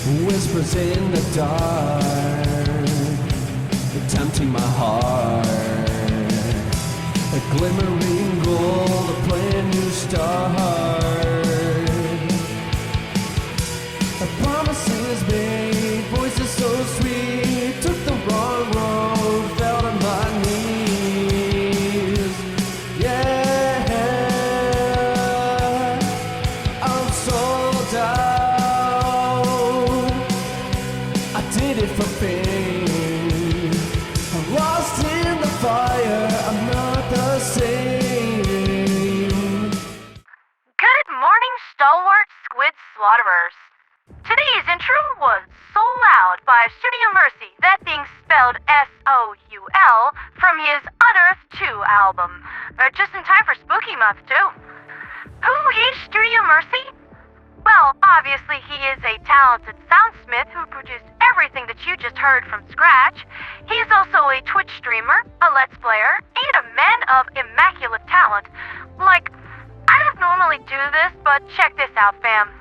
Whispers in the dark, tempting my heart. A glimmering goal, a brand new start. Promises made, voices so sweet. Took the wrong road, fell to my knees. Yeah, I'm sold out. I did it for fame. I'm lost in the fire, I'm not the same. Good morning, stalwart squid slaughterers. Today's intro was Soul Loud by Studio Mercy, that being spelled S-O-U-L, from his Unearth 2 album. Just in time for Spooky Month, too. Who is Studio Mercy? Well, obviously he is a talented soundsmith who produced everything that you just heard from scratch. He is also a Twitch streamer, a Let's Player, and a man of immaculate talent. Like, I don't normally do this, but check this out, fam.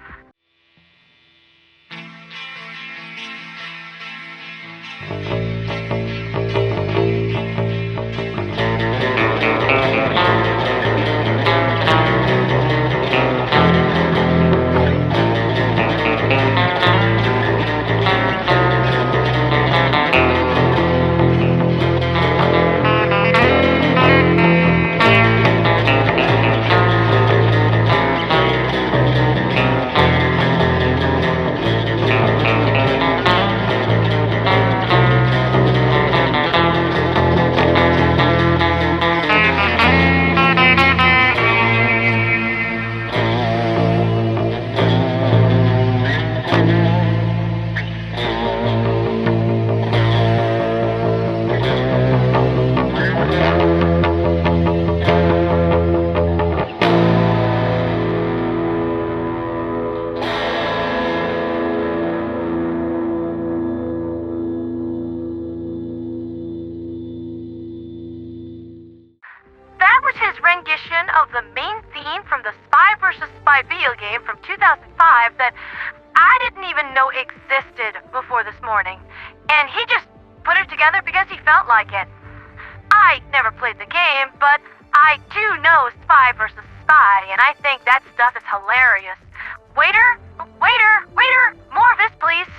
Of the main theme from the Spy vs. Spy video game from 2005 that I didn't even know existed before this morning, and he just put it together because he felt like it. I never played the game, but I do know Spy vs. Spy, and I think that stuff is hilarious. Waiter, more of this, please.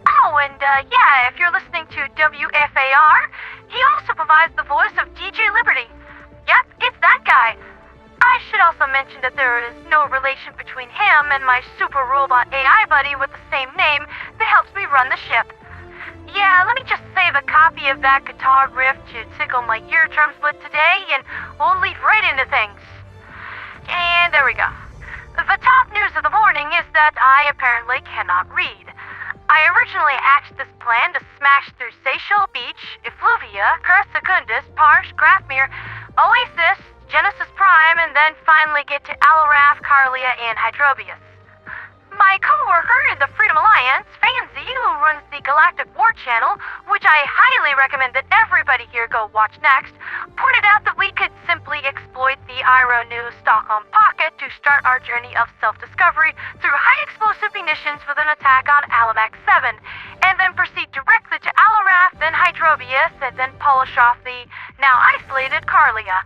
Oh, and yeah, if you're listening to WFAR, he also provides the voice of DJ Liberty. Yep, it's that guy. I should also mention that there is no relation between him and my super robot AI buddy with the same name that helps me run the ship. Yeah, let me just save a copy of that guitar riff to tickle my eardrums with today, and we'll leap right into things. And there we go. The top news of the morning is that I apparently cannot read. I originally hatched this plan to smash through Seyshel Beach, Effluvia, Secundus, Parsh, Grafmere, Oasis, Genesis Prime, and then finally get to Aloraf, Carlia, and Hydrobius. My co-worker in the Freedom Alliance, Fancy, who runs the Galactic War Channel, which I highly recommend that everybody here go watch next, pointed out that we could simply exploit the Iroh New Stockholm Pocket to start our journey of self-discovery through high-explosive munitions with an attack on Alamak 7, and then proceed directly to Aloraf, then Hydrobius, and then polish off the now isolated Carlia.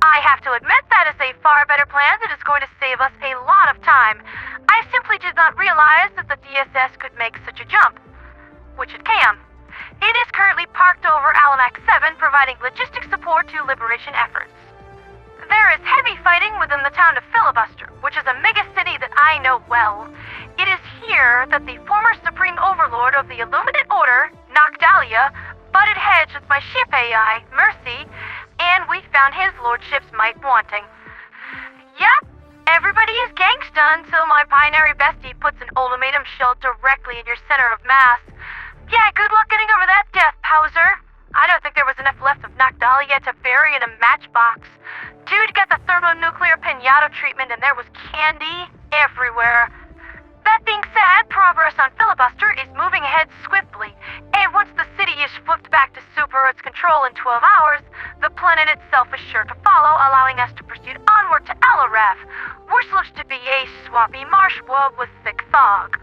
I have to admit that is a far better plan that is going to save us a lot of time. I simply did not realize that the DSS could make such a jump, which it can. It is currently parked over Alamak 7, providing logistic support to liberation efforts. There is heavy fighting within the town of Filibuster, which is a megacity that I know well. It is here that the former Supreme Overlord of the Illuminate Order, Nocdalia, butted heads with my ship AI, Mercy, and we found his lordship's might wanting. Yep, everybody is gangsta until my binary bestie puts an ultimatum shell directly in your center of mass. Yeah, good luck getting over that death, Hauser. I don't think there was enough left of Nocdalia to bury in a matchbox. Dude got the thermonuclear pinata treatment and there was candy everywhere. That being said, progress on Filibuster is moving ahead swiftly, and once the city is flipped back to Super Earth's control in 12 hours, the planet itself is sure to follow, allowing us to proceed onward to Aloraf, which looks to be a swampy marsh world with thick fog.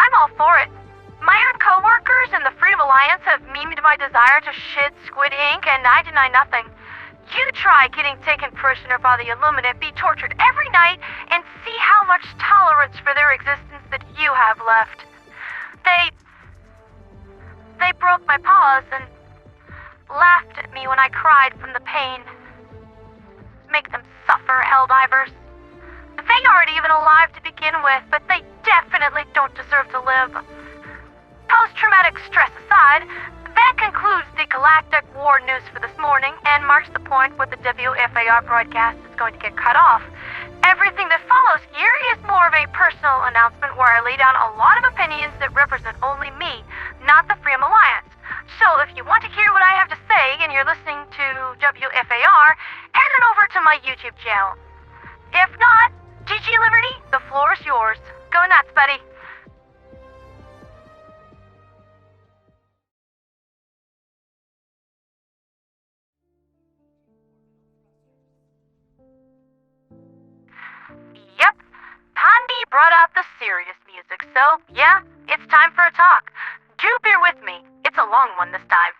I'm all for it. My own co-workers in the Freedom Alliance have memed my desire to shed squid ink, and I deny nothing. You try getting taken prisoner by the Illuminate, be tortured every night, and see how much tolerance for their existence that you have left. They broke my paws and laughed at me when I cried from the pain. Make them suffer, Helldivers. They aren't even alive to begin with, but they definitely don't deserve to live. Post-traumatic stress aside, that concludes the Galactic War news for this morning and marks the point where the WFAR broadcast is going to get cut off. Everything that follows here is more of a personal announcement where I lay down a lot of opinions that represent only me, not the Freedom Alliance. So if you want to hear what I have to say and you're listening to WFAR, head on over to my YouTube channel. If not, GG Liberty, the floor is yours. Go nuts, buddy. Yep, Pandi brought out the serious music, so yeah, it's time for a talk. Do bear with me, it's a long one this time.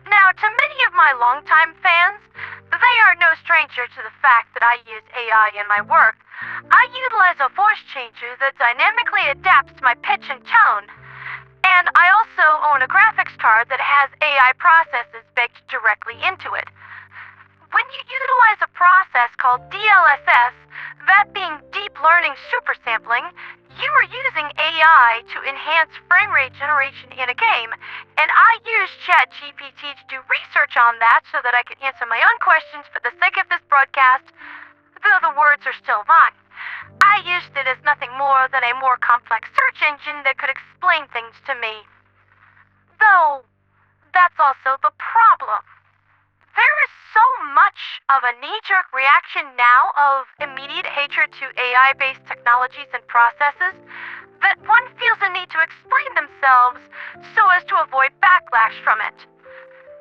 Now, to many of my longtime fans, they are no stranger to the fact that I use AI in my work. I utilize a voice changer that dynamically adapts to my pitch and tone. And I also own a graphics card that has AI processes baked directly into it. When you utilize a process called DLSS, that being Deep Learning Super Sampling, you are using AI to enhance frame rate generation in a game, and I use ChatGPT to do research on that so that I can answer my own questions for the sake of this broadcast, though the words are still mine. I used it as nothing more than a more complex search engine that could explain things to me. Though, that's also the problem. There is so much of a knee-jerk reaction now of immediate hatred to AI-based technologies and processes that one feels a need to explain themselves so as to avoid backlash from it.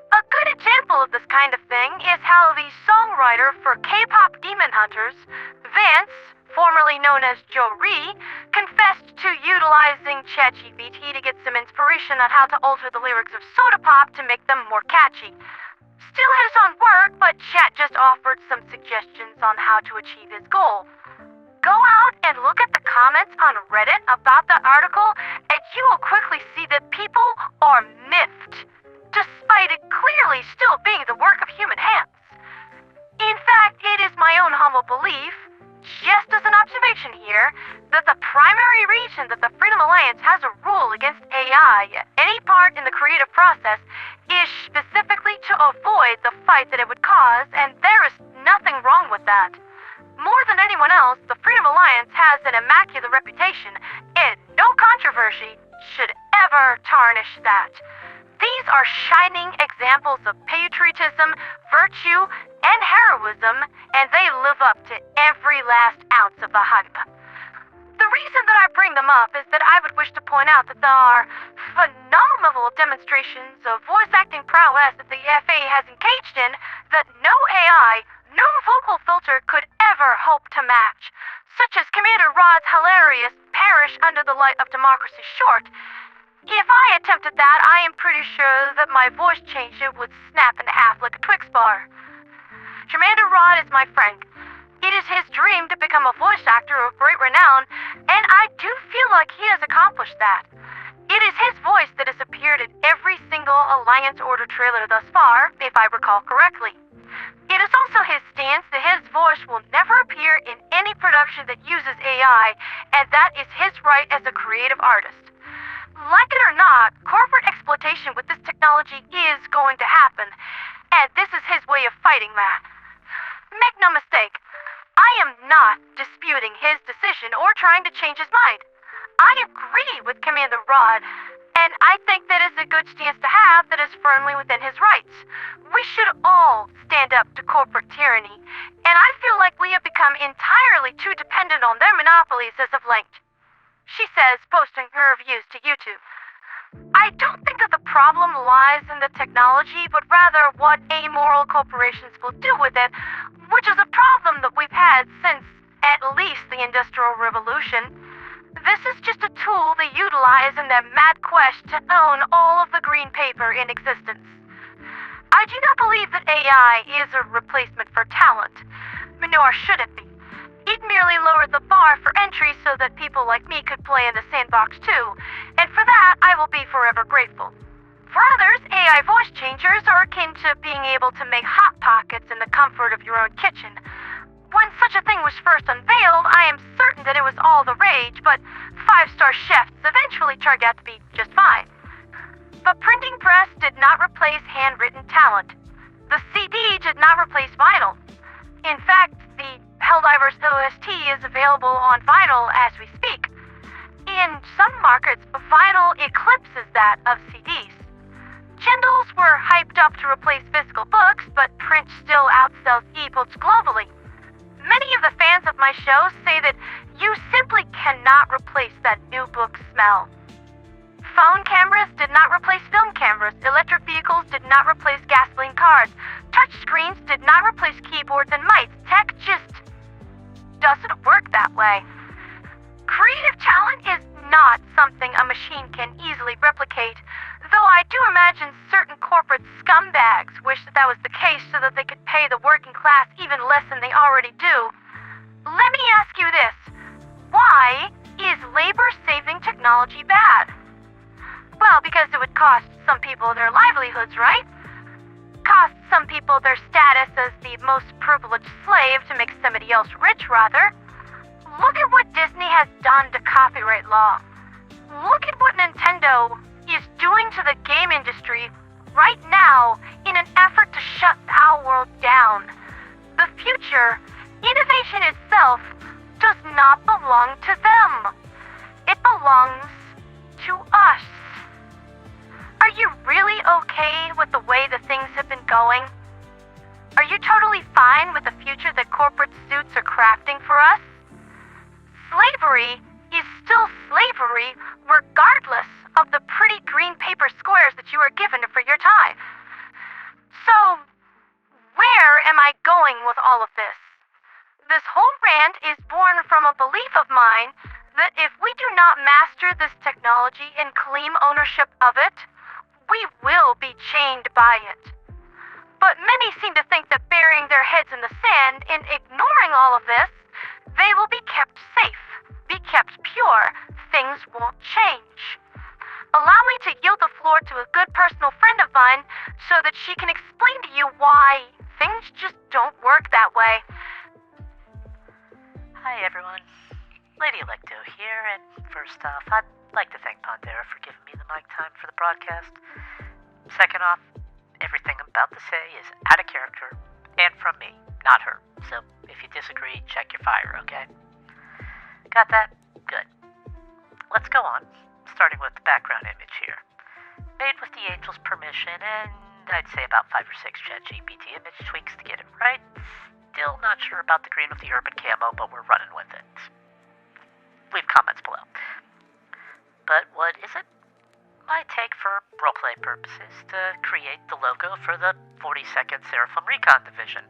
A good example of this kind of thing is how the songwriter for K-pop Demon Hunters, Vance, formerly known as Joe Ree, confessed to utilizing ChatGPT to get some inspiration on how to alter the lyrics of Soda Pop to make them more catchy. Still his own work, but Chat just offered some suggestions on how to achieve his goal. Go out and look at the comments on Reddit about the article, and you will quickly see that people are miffed, despite it clearly still being the work of human hands. In fact, it is my own humble belief, just as an observation here, that the primary reason that the Freedom Alliance has a rule against AI at any part in the creative process is specifically to avoid the fight that it would cause, and there is nothing wrong with that. More than anyone else, the Freedom Alliance has an immaculate reputation, and no controversy should ever tarnish that. These are shining examples of patriotism, virtue, and heroism, and they live up to every last ounce of the hype. The reason that I bring them up is that I would wish to point out that there are phenomenal demonstrations of voice acting prowess that the FA has engaged in that no AI, no vocal filter could ever hope to match, such as Commander Rod's hilarious Perish Under the Light of Democracy short. If I attempted that, I am pretty sure that my voice changer would snap in half like a Twix bar. Commander Rod is my friend. It is his dream to become a voice actor of great renown, and I do feel like he has accomplished that. It is his voice that has appeared in every single Alliance Order trailer thus far, if I recall correctly. It is also his stance that his voice will never appear in any production that uses AI, and that is his right as a creative artist. Like it or not, corporate exploitation with this technology is going to happen, and this is his way of fighting that. Make no mistake, I am not disputing his decision or trying to change his mind. I agree with Commander Rod, and I think that is a good stance to have that is firmly within his rights. We should all stand up to corporate tyranny, and I feel like we have become entirely too dependent on their monopolies as of late. She says, posting her views to YouTube. I don't think that the problem lies in the technology, but rather what amoral corporations will do with it, which is a problem that we've had since at least the Industrial Revolution. This is just a tool they utilize lies in their mad quest to own all of the green paper in existence. I do not believe that AI is a replacement for talent, nor should it be. It merely lowered the bar for entry so that people like me could play in the sandbox too, and for that I will be forever grateful. For others, AI voice changers are akin to being able to make hot pockets in the comfort of your own kitchen. When such a thing was first unveiled, I am certain that it was all the rage, but five-star chefs eventually turned out to be just fine. But printing press did not replace handwritten talent. The CD did not replace vinyl. In fact, the Helldiver's OST is available on vinyl as we speak. In some markets, vinyl eclipses that of CDs. Kindles were hyped up to replace physical books, but print still outsells e-books globally. Many of the fans of my show say that you simply cannot replace that new book smell. Phone cameras did not replace film cameras. Electric vehicles did not replace gasoline cars. Touch screens did not replace keyboards and mice. Tech just doesn't work that way. Creative talent is not something a machine can easily replicate, though I do imagine certain corporate scumbags wish that was the case so that they could pay the working class even less than they already do. Let me ask you this. Why is labor-saving technology bad? Well, because it would cost some people their livelihoods, right? Cost some people their status as the most privileged slave to make somebody else rich, rather. Look at what Disney has done to copyright law. Look at what Nintendo is doing to the game industry right now in an effort to shut our world down. The future, innovation itself, does not belong to them. It belongs to us. Are you really okay with the way the things have been going? Are you totally fine with the future that corporate suits are crafting for us? Slavery is still slavery regardless of the pretty green paper squares that you are given for your time. So, where am I going with all of this? This whole rant is born from a belief of mine that if we do not master this technology and claim ownership of it, we will be chained by it. But many seem to think that burying their heads in the sand and ignoring all of this, they will be kept safe, be kept pure, things won't change. Allow me to yield the floor to a good personal friend of mine so that she can explain to you why things just don't work that way. Hi everyone, Lady Electo here, and first off, I'd like to thank Pondera for giving me the mic time for the broadcast. Second off, everything I'm about to say is out of character, and from me, not her. So, if you disagree, check your fire, okay? Got that? Good. Let's go on, starting with the background image here. Made with the Angel's permission, and I'd say about 5 or 6 ChatGPT image tweaks to get it right. Still not sure about the green with the urban camo, but we're running with it. Leave comments below. But what is it? My take for roleplay purposes to create the logo for the 42nd Seraphim Recon Division,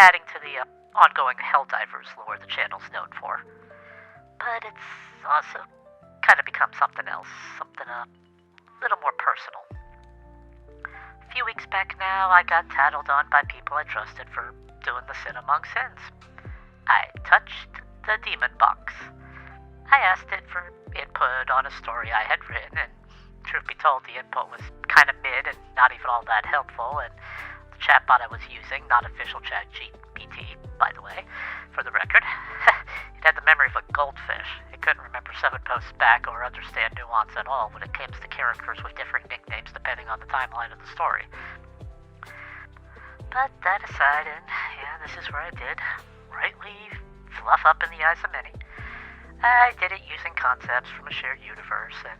adding to the ongoing Helldivers lore the channel's known for. But it's also kind of become something else, something a little more personal. A few weeks back now, I got tattled on by people I trusted for doing the sin among sins. I touched the demon box. I asked it for input on a story I had written, and truth be told, the input was kind of mid and not even all that helpful, and the chatbot I was using, not official ChatGPT, by the way, for the record, it had the memory of a goldfish. It couldn't remember 7 posts back or understand nuance at all when it came to characters with different nicknames depending on the timeline of the story. But that aside, and yeah, this is where I did rightly fluff up in the eyes of many. I did it using concepts from a shared universe and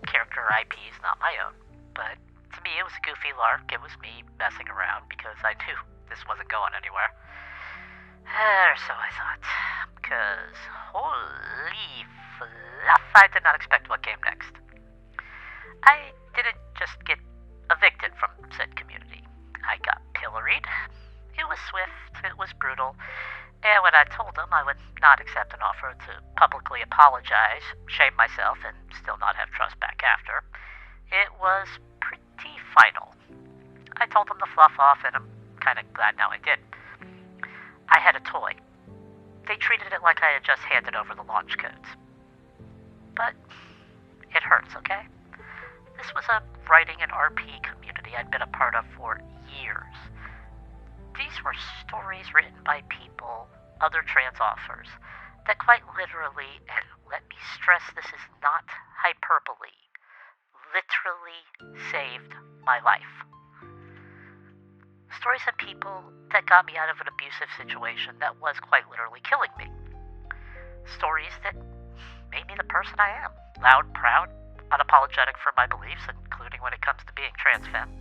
character IPs not my own. But to me, it was a goofy lark. It was me messing around because I knew this wasn't going anywhere. Or so I thought. Because holy fluff, I did not expect what came next. I didn't just get evicted from said community. I got pilloried. It was swift, it was brutal, And when I told him I would not accept an offer to publicly apologize, shame myself, and still not have trust back after, it was pretty final. I told him to fluff off, and I'm kind of glad now I did. I had a toy. They treated it like I had just handed over the launch codes. But it hurts, okay? This was a writing and RP community I'd been a part of for years. These were stories written by people, other trans authors, that quite literally, and let me stress this is not hyperbole, literally saved my life. Stories of people that got me out of an abusive situation that was quite literally killing me. Stories that made me the person I am. Loud, proud, unapologetic for my beliefs, including when it comes to being trans femme.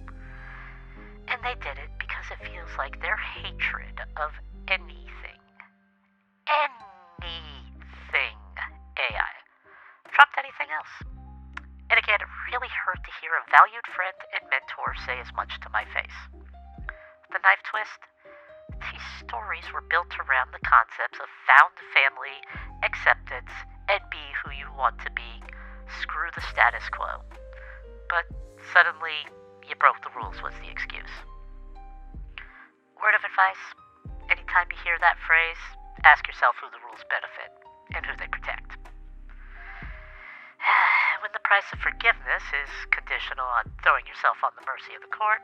And they did it because it feels like their hatred of anything AI trumped anything else. And again, it really hurt to hear a valued friend and mentor say as much to my face. The knife twist? These stories were built around the concepts of found family, acceptance, and be who you want to be. Screw the status quo. But suddenly, you broke the rules was the excuse. Word of advice, anytime you hear that phrase, ask yourself who the rules benefit and who they protect. When the price of forgiveness is conditional on throwing yourself on the mercy of the court,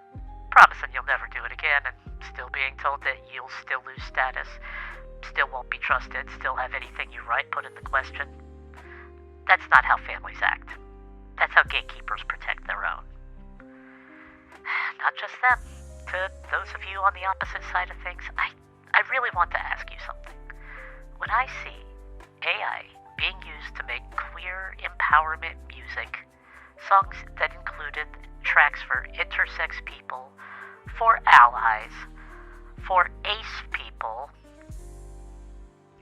promising you'll never do it again, and still being told that you'll still lose status, still won't be trusted, still have anything you write put into question, that's not how families act. That's how gatekeepers protect their own. Not just them. To those of you on the opposite side of things, I really want to ask you something. When I see AI being used to make queer empowerment music, songs that included tracks for intersex people, for allies, for ace people,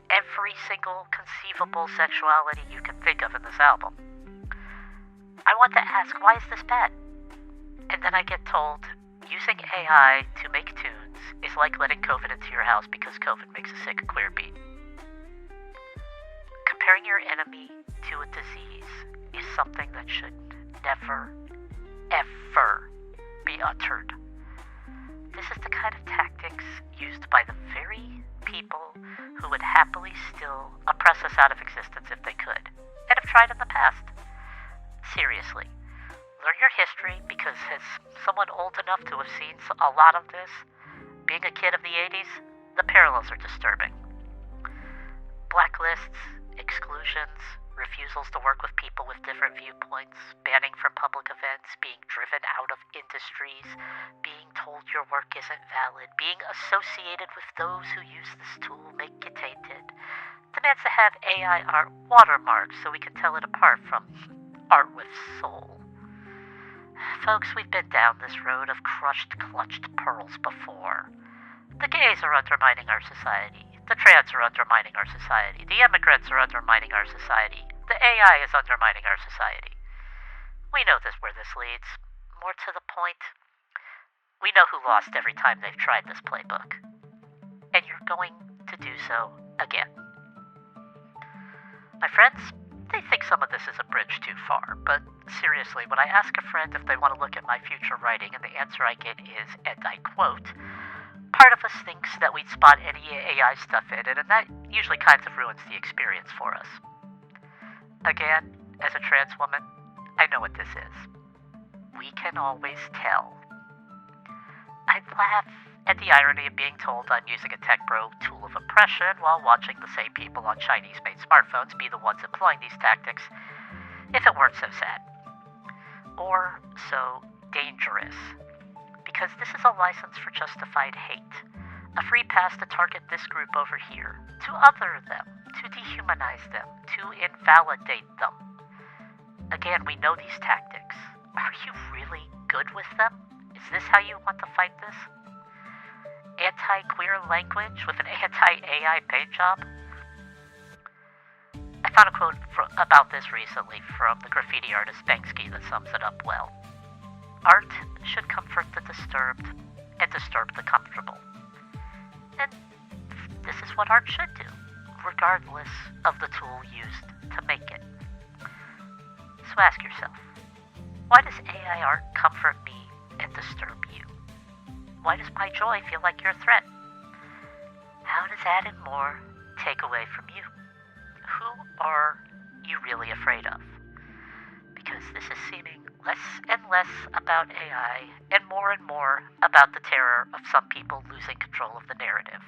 every single conceivable sexuality you can think of in this album, I want to ask, why is this bad? And then I get told, using AI to make tunes is like letting COVID into your house because COVID makes a sick queer beat. Comparing your enemy to a disease is something that should never, ever be uttered. This is the kind of tactics used by the very people who would happily still oppress us out of existence if they could, and have tried in the past. Seriously, learn your history, because as someone old enough to have seen a lot of this, being a kid of the 80s, the parallels are disturbing. Blacklists, exclusions, refusals to work with people with different viewpoints, banning from public events, being driven out of industries, being told your work isn't valid, being associated with those who use this tool make you tainted, demands to have AI art watermarked so we can tell it apart from art with soul. Folks, we've been down this road of crushed, clutched pearls before. The gays are undermining our society. The trans are undermining our society. The immigrants are undermining our society. The AI is undermining our society. We know where this leads. More to the point, we know who lost every time they've tried this playbook. And you're going to do so again. My friends, they think some of this is a bridge too far, but seriously, when I ask a friend if they want to look at my future writing, and the answer I get is, and I quote, part of us thinks that we'd spot any AI stuff in it, and that usually kind of ruins the experience for us. Again, as a trans woman, I know what this is. We can always tell. I laugh at the irony of being told I'm using a tech bro tool of oppression while watching the same people on Chinese-made smartphones be the ones employing these tactics, if it weren't so sad. Or so dangerous. Because this is a license for justified hate. A free pass to target this group over here, to other them, to dehumanize them, to invalidate them. Again, we know these tactics. Are you really good with them? Is this how you want to fight this? Anti-queer language with an anti-AI paint job? I found a quote about this recently from the graffiti artist Banksy that sums it up well. Art should comfort the disturbed and disturb the comfortable. And this is what art should do, regardless of the tool used to make it. So ask yourself, why does AI art comfort me and disturb you? Why does my joy feel like your threat? How does adding more take away from you? Who are you really afraid of? Because this is seeming less and less about AI and more about the terror of some people losing control of the narrative.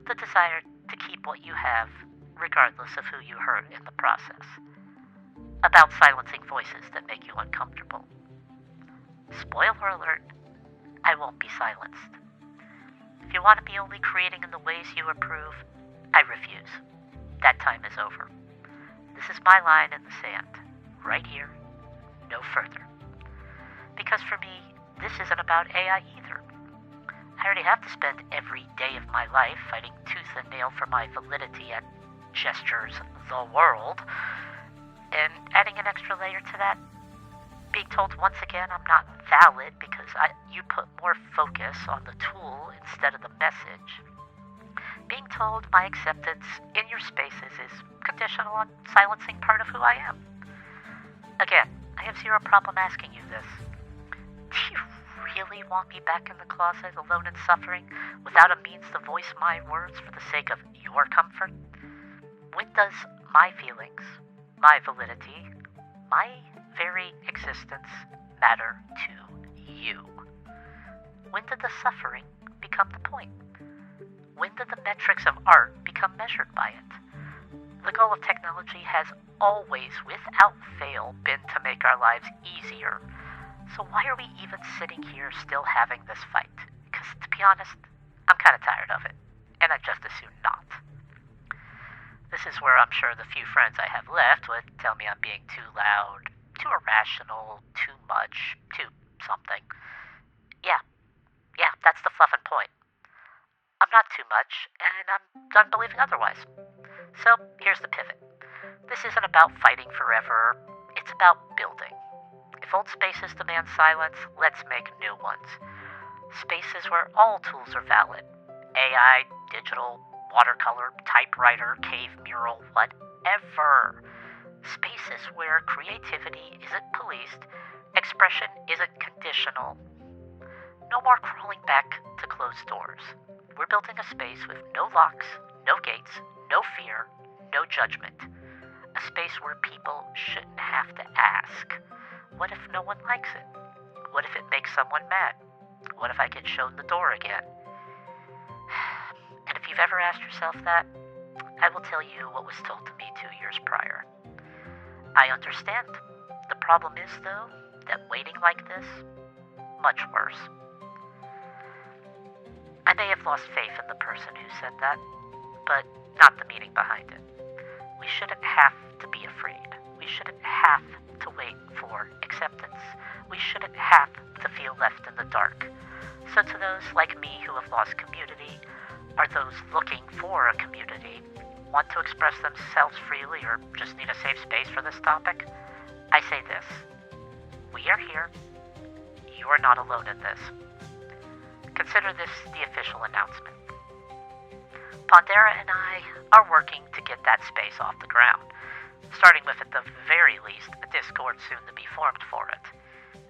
The desire to keep what you have, regardless of who you hurt in the process. About silencing voices that make you uncomfortable. Spoiler alert, I won't be silenced. If you want to be only creating in the ways you approve, I refuse. That time is over. This is my line in the sand. Right here, no further. Because for me, this isn't about AI either. I already have to spend every day of my life fighting tooth and nail for my validity at Gestures the World, and adding an extra layer to that, being told once again I'm not valid because you put more focus on the tool instead of the message. Being told my acceptance in your spaces is conditional on silencing part of who I am. Again, I have zero problem asking you this. Do you really want me back in the closet, alone and suffering, without a means to voice my words for the sake of your comfort? When does my feelings, my validity, my very existence matter to you? When did the suffering become the point? When did the metrics of art become measured by it? The goal of technology has always, without fail, been to make our lives easier. So why are we even sitting here still having this fight? Because, to be honest, I'm kind of tired of it, and I'd just as soon not. This is where I'm sure the few friends I have left would tell me I'm being too loud, too irrational, too much, too something. Yeah, that's the fluff and point. I'm not too much, and I'm done believing otherwise. So, here's the pivot. This isn't about fighting forever, it's about building. If old spaces demand silence, let's make new ones. Spaces where all tools are valid. AI, digital, watercolor, typewriter, cave mural, whatever. Spaces where creativity isn't policed, expression isn't conditional. No more crawling back to closed doors. We're building a space with no locks, no gates, no fear, no judgment. A space where people shouldn't have to ask, what if no one likes it? What if it makes someone mad? What if I get shown the door again? And if you've ever asked yourself that, I will tell you what was told to me 2 years prior. I understand. The problem is, though, that waiting like this, much worse. I may have lost faith in the person who said that, but not the meaning behind it. We shouldn't have to be afraid. We shouldn't have to wait for acceptance. We shouldn't have to feel left in the dark. So to those like me who have lost community, or those looking for a community, want to express themselves freely or just need a safe space for this topic, I say this. We are here. You are not alone in this. Consider this the official announcement. Pondera and I are working to get that space off the ground, starting with, at the very least, a Discord soon to be formed for it.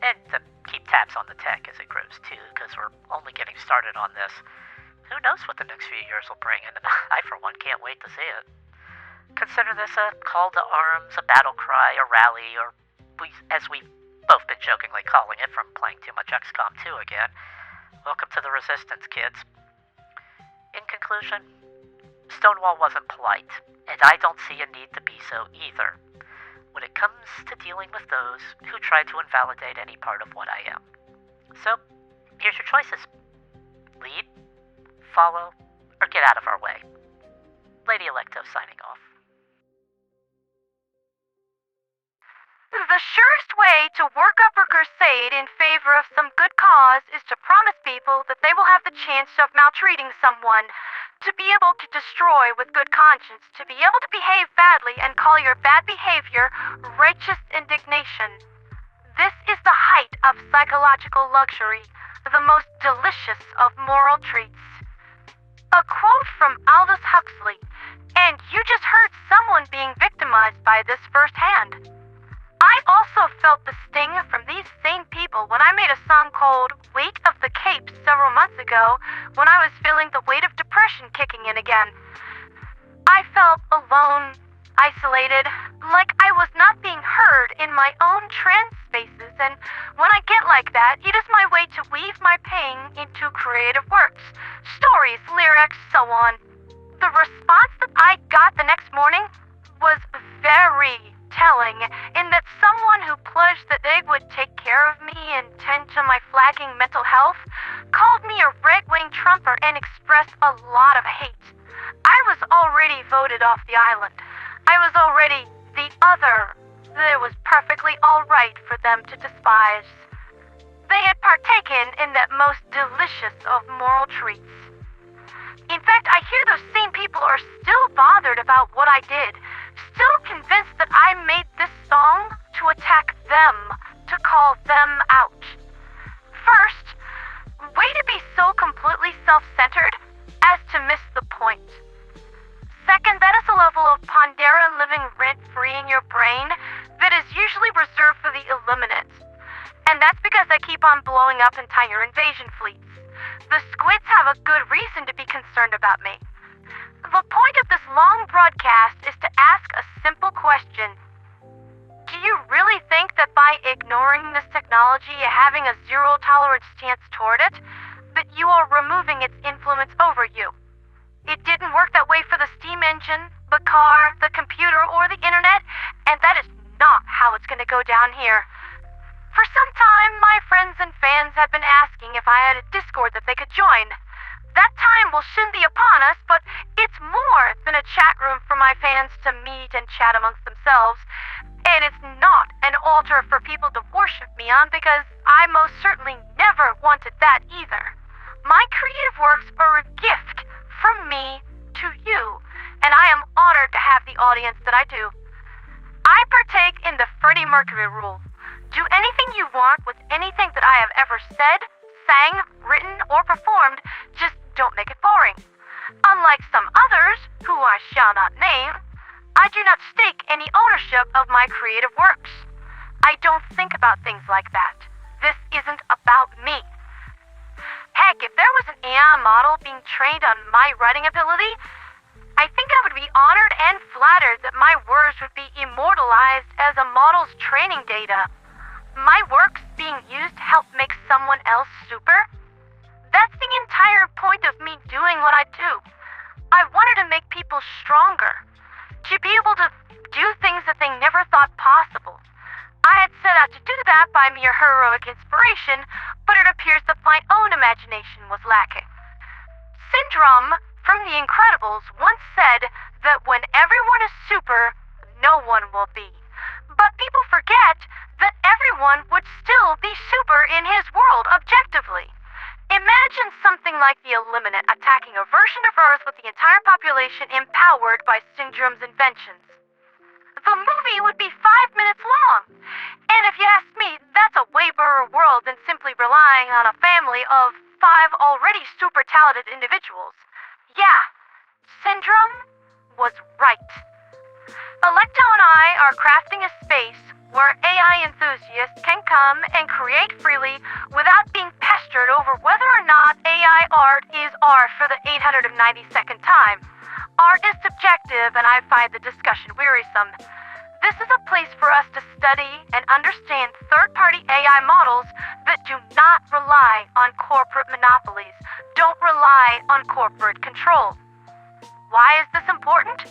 And to keep tabs on the tech as it grows too, because we're only getting started on this. Who knows what the next few years will bring, and I, for one, can't wait to see it. Consider this a call to arms, a battle cry, a rally, or as we've both been jokingly calling it from playing too much XCOM 2 again, welcome to the Resistance, kids. In conclusion, Stonewall wasn't polite, and I don't see a need to be so either, when it comes to dealing with those who try to invalidate any part of what I am. So, here's your choices. Lead, follow, or get out of our way. Lady Electo signing off. The surest way to work up a crusade in favor of some good cause is to promise people that they will have the chance of maltreating someone, to be able to destroy with good conscience, to be able to behave badly and call your bad behavior righteous indignation. This is the height of psychological luxury, the most delicious of moral treats. A quote from Aldous Huxley, and you just heard someone being victimized by this firsthand. I also felt the sting from these same people when I made a song called Weight of the Cape several months ago when I was feeling the weight of depression kicking in again. I felt alone, isolated, like I was not being heard in my own trans spaces, and when I get like that, it is my way to weave my pain into creative works, stories, lyrics, so on. The response that I got the next morning was very telling, in that someone who pledged that they would take care of me and tend to my flagging mental health called me a right-wing Trumper and expressed a lot of hate. I was already voted off the island. I was already the other that it was perfectly alright for them to despise. They had partaken in that most delicious of moral treats. In fact, I hear those same people are still bothered about what I did, still convinced that I made this song to attack them, to call them out. First, way to be so completely self-centered as to miss the point. Second, that is a level of pondera living rent-free in your brain that is usually reserved for the illuminate. And that's because I keep on blowing up entire invasion fleets. The squids have a good reason to be concerned about me. The point of this long broadcast is to ask a simple question. Do you really think that by ignoring this technology and having a zero-tolerance stance toward it, that you are removing its influence over you? It didn't work that way for the steam engine, the car, the computer, or the internet, and that is not how it's going to go down here. For some time, my friends and fans have been asking if I had a Discord that they could join. That time will soon be upon us, but it's more than a chat room for my fans to meet and chat amongst themselves, and it's not an altar for people to worship me on, because I most certainly never wanted that either. My creative works are a gift from me to you, and I am honored to have the audience that I do. I partake in the Freddie Mercury rule. Do anything you want with anything that I have ever said, sang, written, or performed, just don't make it boring. Unlike some others, who I shall not name, I do not stake any ownership of my creative works. I don't think about things like that. This isn't about me. Heck, if there was an AI model being trained on my writing ability, I think I would be honored and flattered that my words would be immortalized as a model's training data. My works being used to help make someone else super? That's the entire point of me doing what I do. I wanted to make people stronger, to be able to do things that they never thought possible. I had set out to do that by mere heroic inspiration, but it appears that my own imagination was lacking. Syndrome from The Incredibles once said that when everyone is super, no one will be. But people forget that everyone would still be super in his world objectively. Imagine something like the Eliminate attacking a version of Earth with the entire population empowered by Syndrome's inventions. The movie would be 5 minutes long. And if you ask me, that's a way better world than simply relying on a family of 5 already super talented individuals. Yeah, Syndrome was right. Electo and I are crafting a space where AI enthusiasts can come and create freely without being pestered over whether or not AI art is art for the 892nd time. Art is subjective, and I find the discussion wearisome. This is a place for us to study and understand third-party AI models that do not rely on corporate monopolies, don't rely on corporate control. Why is this important?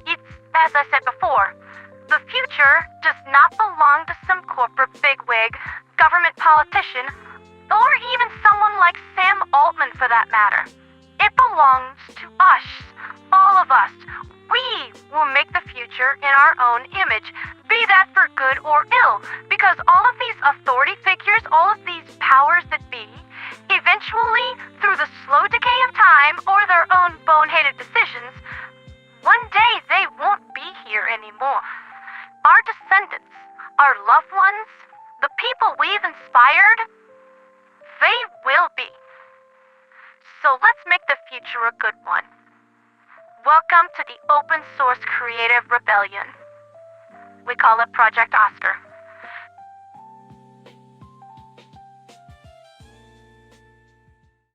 It's, as I said before, the future does not belong to some corporate bigwig, government politician, or even someone like Sam Altman for that matter. It belongs to us, all of us. We will make the future in our own image, be that for good or ill, because all of these authority figures, all of these powers that be, eventually, through the slow decay of time or their own boneheaded decisions, one day they won't be here anymore. Our descendants, our loved ones, the people we've inspired, they will be. So let's make the future a good one. Welcome to the Open Source Creative Rebellion. We call it Project Oscar.